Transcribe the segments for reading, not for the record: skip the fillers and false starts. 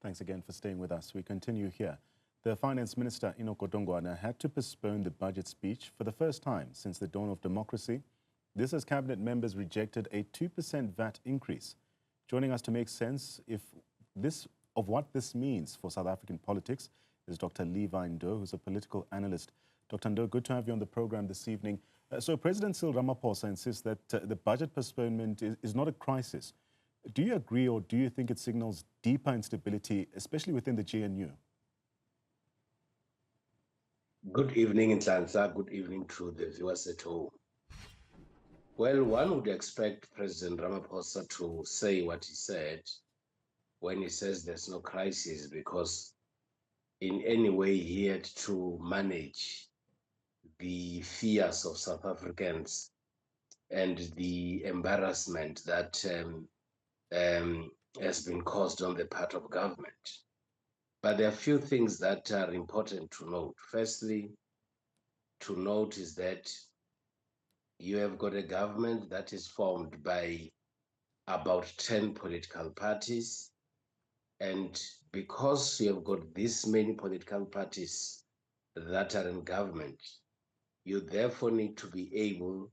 Thanks again for staying with us. We continue here. The Finance Minister Enoch Godongwana had to postpone the budget speech for the first time since the dawn of democracy. This as cabinet members rejected a 2% VAT increase. Joining us to make sense of what this means for South African politics is Dr. Levy Ndou, who's a political analyst. Dr. Ndou, good to have you on the program this evening. So President Cyril Ramaphosa insists that the budget postponement is not a crisis. Do you agree, or do you think it signals deeper instability, especially within the GNU? Good evening, Nhlanhla. Good evening to the viewers at home. Well, one would expect President Ramaphosa to say what he said when he says there's no crisis, because in any way he had to manage the fears of South Africans and the embarrassment that has been caused on the part of government. But there are a few things that are important to note. Firstly, to note is that you have got a government that is formed by about 10 political parties. And because you have got this many political parties that are in government, you therefore need to be able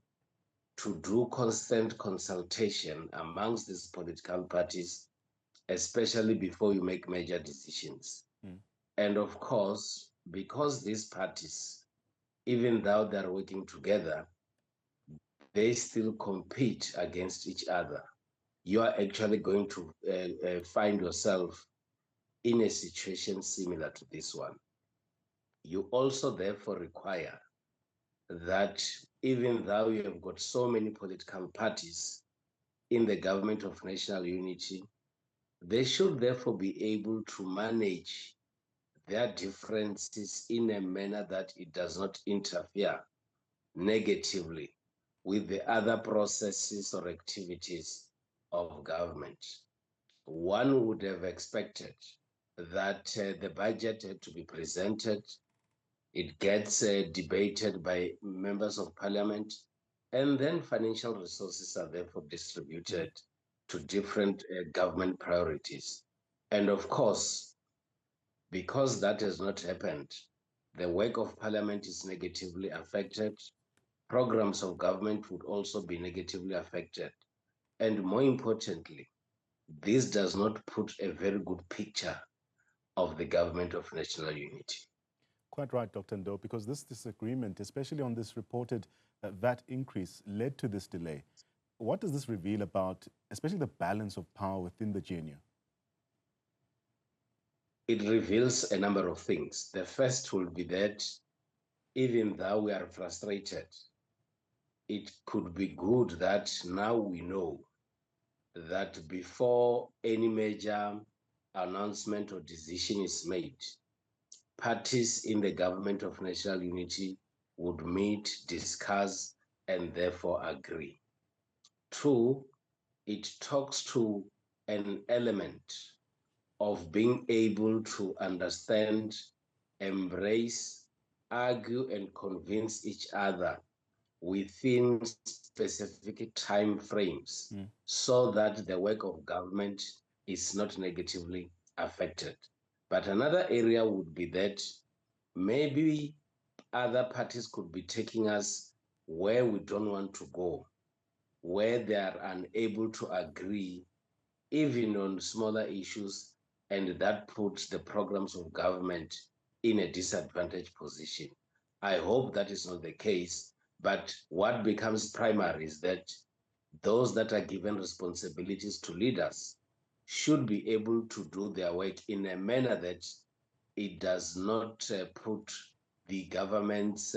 to do constant consultation amongst these political parties, especially before you make major decisions. And of course, because these parties, even though they're working together, they still compete against each other. You are actually going to find yourself in a situation similar to this one. You also therefore require that even though you have got so many political parties in the government of national unity, they should therefore be able to manage their differences in a manner that it does not interfere negatively with the other processes or activities of government. One would have expected that the budget had to be presented, it gets debated by members of parliament, and then financial resources are therefore distributed to different government priorities. And of course, because that has not happened, the work of parliament is negatively affected. Programs of government would also be negatively affected. And more importantly, this does not put a very good picture of the government of national unity. Quite right, Dr. Ndou, because this disagreement, especially on this reported VAT increase, led to this delay. What does this reveal about, especially the balance of power within the GNU? It reveals a number of things. The first will be that even though we are frustrated, it could be good that now we know that before any major announcement or decision is made, parties in the government of national unity would meet, discuss, and therefore agree. Two, it talks to an element of being able to understand, embrace, argue, and convince each other within specific time frames so that the work of government is not negatively affected. But another area would be that maybe other parties could be taking us where we don't want to go, where they are unable to agree even on smaller issues, and that puts the programs of government in a disadvantaged position. I hope that is not the case, but what becomes primary is that those that are given responsibilities to lead us should be able to do their work in a manner that it does not put the government's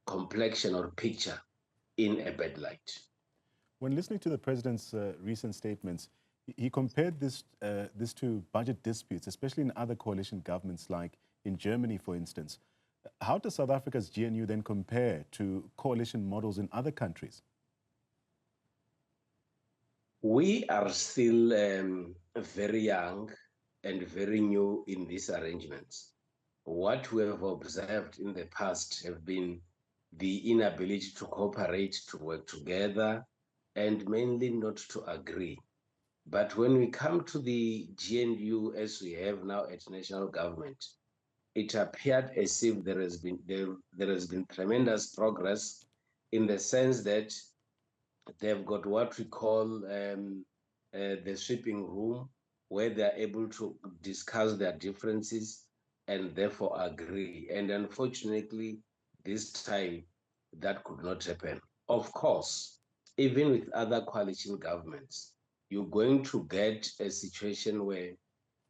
complexion or picture in a bad light. When listening to the president's recent statements, he compared this to budget disputes, especially in other coalition governments, like in Germany, for instance. How does South Africa's GNU then compare to coalition models in other countries? We are still very young and very new in these arrangements. What we have observed in the past have been the inability to cooperate, to work together, and mainly not to agree. But when we come to the GNU as we have now at national government, it appeared as if there has been tremendous progress, in the sense that they've got what we call the sweeping room, where they're able to discuss their differences and therefore agree. And unfortunately, this time that could not happen. Of course, even with other coalition governments, you're going to get a situation where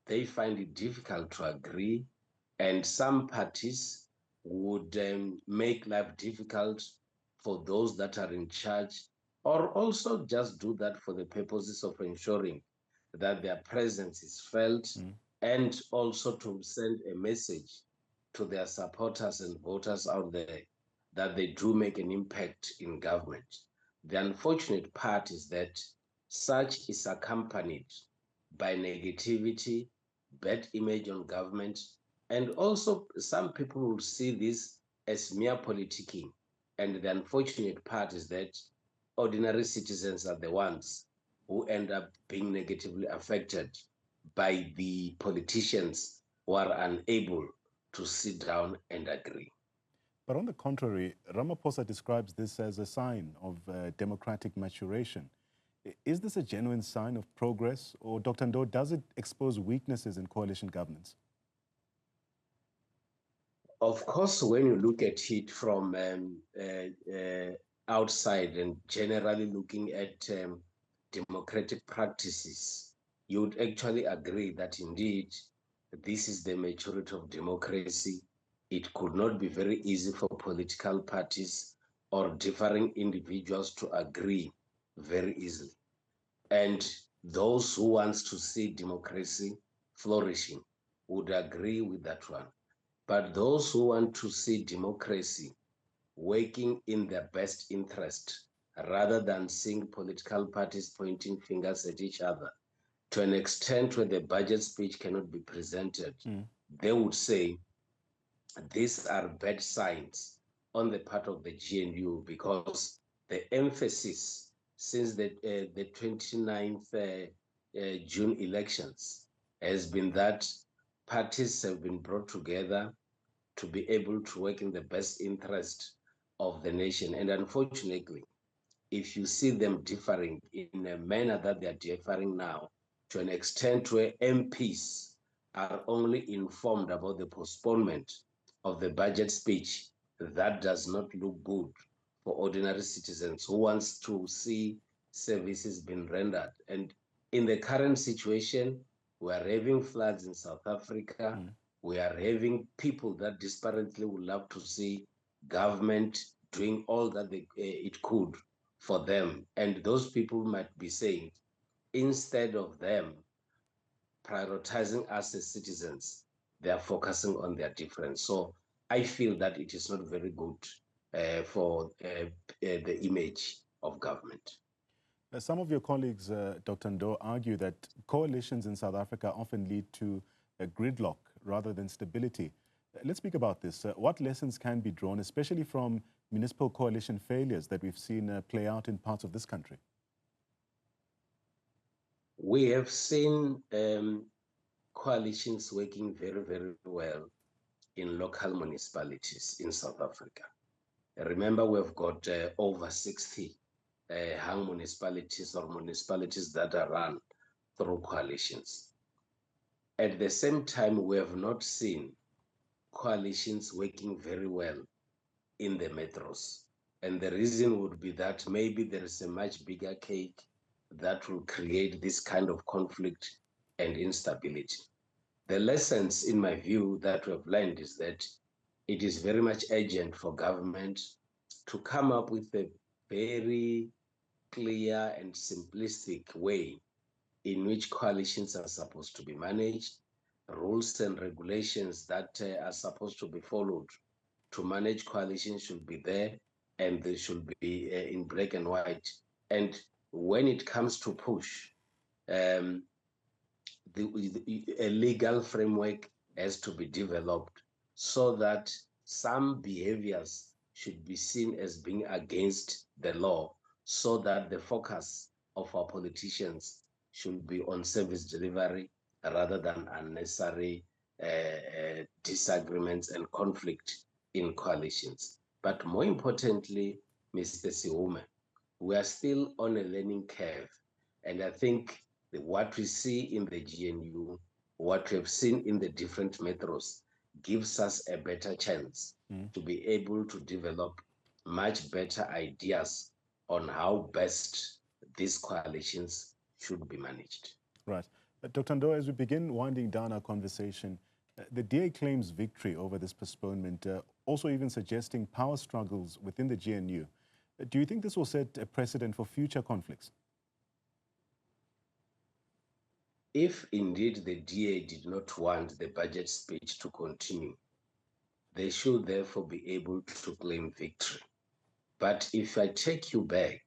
they find it difficult to agree, and some parties would make life difficult for those that are in charge, or also just do that for the purposes of ensuring that their presence is felt, and also to send a message to their supporters and voters out there that they do make an impact in government. The unfortunate part is that such is accompanied by negativity, bad image on government, and also some people will see this as mere politicking. And the unfortunate part is that ordinary citizens are the ones who end up being negatively affected by the politicians who are unable to sit down and agree. But on the contrary, Ramaphosa describes this as a sign of democratic maturation. Is this a genuine sign of progress, or Dr. Ndou, does it expose weaknesses in coalition governance? Of course, when you look at it from outside and generally looking at democratic practices, you would actually agree that indeed this is the maturity of democracy. It could not be very easy for political parties or differing individuals to agree very easily. And those who want to see democracy flourishing would agree with that one. But those who want to see democracy working in their best interest, rather than seeing political parties pointing fingers at each other, to an extent where the budget speech cannot be presented, they would say these are bad signs on the part of the GNU, because the emphasis since the 29th June elections has been that parties have been brought together to be able to work in the best interest of the nation. And unfortunately, if you see them differing in a manner that they are differing now, to an extent where MPs are only informed about the postponement of the budget speech, that does not look good for ordinary citizens who wants to see services being rendered. And in the current situation, we are having floods in South Africa. We are having people that desperately would love to see government doing all that it could for them. And those people might be saying, instead of them prioritizing us as citizens, they are focusing on their difference. So I feel that it is not very good for the image of government. Some of your colleagues, Dr. Ndou, argue that coalitions in South Africa often lead to a gridlock rather than stability. Let's speak about this. What lessons can be drawn, especially from municipal coalition failures that we've seen play out in parts of this country? We have seen coalitions working very, very well in local municipalities in South Africa. Remember, we've got over 60 hung municipalities or municipalities that are run through coalitions. At the same time, we have not seen coalitions working very well in the metros. And the reason would be that maybe there is a much bigger cake that will create this kind of conflict and instability. The lessons, in my view, that we have learned is that it is very much urgent for government to come up with a very clear and simplistic way in which coalitions are supposed to be managed, rules and regulations that are supposed to be followed to manage coalitions should be there, and they should be in black and white. And when it comes to push, a legal framework has to be developed so that some behaviors should be seen as being against the law, so that the focus of our politicians should be on service delivery rather than unnecessary disagreements and conflict in coalitions. But more importantly, Mr. Siume, we are still on a learning curve. And I think what we see in the GNU, what we have seen in the different metros, gives us a better chance to be able to develop much better ideas on how best these coalitions should be managed. Right. Dr. Ndou, as we begin winding down our conversation, the DA claims victory over this postponement, also even suggesting power struggles within the GNU. Do you think this will set a precedent for future conflicts? If indeed the DA did not want the budget speech to continue, they should therefore be able to claim victory. But if I take you back,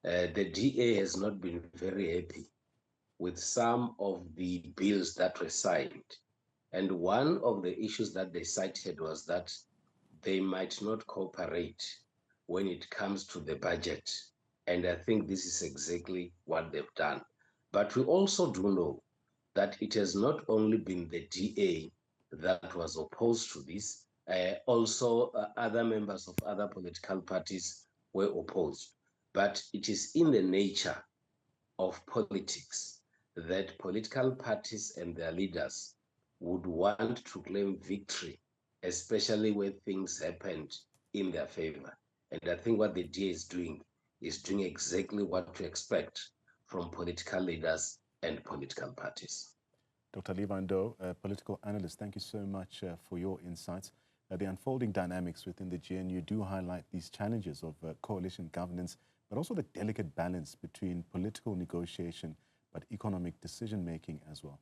the DA has not been very happy with some of the bills that were signed. And one of the issues that they cited was that they might not cooperate when it comes to the budget. And I think this is exactly what they've done. But we also do know that it has not only been the DA that was opposed to this, also other members of other political parties were opposed. But it is in the nature of politics that political parties and their leaders would want to claim victory, especially when things happened in their favor. And I think what the DA is doing exactly what to expect from political leaders and political parties. Dr. Levy Ndou, a political analyst, thank you so much for your insights. The unfolding dynamics within the GNU do highlight these challenges of coalition governance, but also the delicate balance between political negotiation but economic decision-making as well.